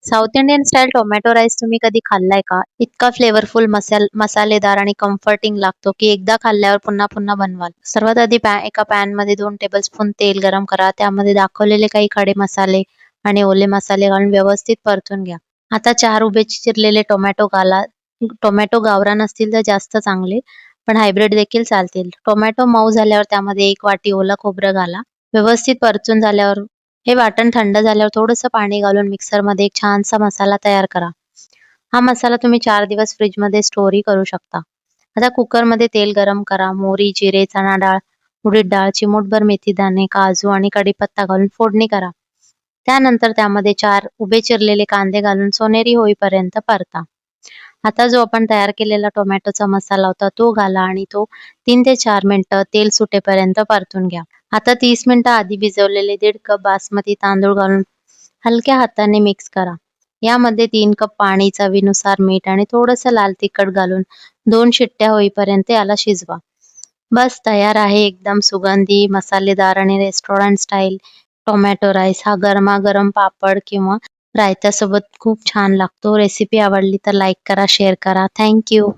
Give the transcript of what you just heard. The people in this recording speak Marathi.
South Indian style tomato rice तुम्ही कधी खाल्लाय का? इतका फ्लेवरफुल मसालेदार आणि कम्फर्टिंग लागतो की एकदा खाल्ल्यावर पुन्हा पुन्हा बनवाल. सर्वात आधी एका पॅन मध्ये 2 टेबलस्पून तेल गरम करा. त्यामध्ये दाखवलेले काही खडे मसाले आणि ओले मसाले घालून व्यवस्थित परतून घ्या. आता 4 उभे चिरलेले टोमॅटो घाला. टोमॅटो गावरान असतील तर जास्त चांगले, पण हायब्रिड देखील चालतील. टोमॅटो मऊ झाल्यावर त्यामध्ये 1 वाटी ओलं खोबरं घाला. व्यवस्थित परतून झाल्यावर हे वाटण थंड झाल्यावर थोडंसं पाणी घालून मिक्सरमध्ये एक छानसा मसाला तयार करा. हा मसाला तुम्ही 4 दिवस फ्रिजमध्ये स्टोअरही करू शकता. आता कुकरमध्ये तेल गरम करा. मोहरी, जिरे, चणा डाळ, उडीद डाळ, चिमूटभर मेथीदाणे, काजू आणि कढीपत्ता घालून फोडणी करा. त्यानंतर त्यामध्ये 4 उभे चिरलेले कांदे घालून सोनेरी होईपर्यंत परता. आता जो आपण तयार केलेला टोमॅटोचा मसाला होता तो घाला आणि तो 3 ते 4 मिनिटं तेल सुटेपर्यंत परतून घ्या. आता 30 मिनिटं आधी भिजवलेले 1.5 कप बासमती तांदूळ घालून हलक्या हाताने मिक्स करा. यामध्ये 3 कप पाणी, चवीनुसार मीठ आणि थोडंसं लाल तिखट घालून 2 शिट्ट्या होईपर्यंत याला शिजवा. बस तयार आहे एकदम सुगंधी, मसालेदार आणि रेस्टॉरंट स्टाईल टोमॅटो राईस. हा गरमागरम पापड किंवा रायत्यासोबत खूप छान लागतो. रेसिपी आवडली तर लाईक करा, शेअर करा. Thank you.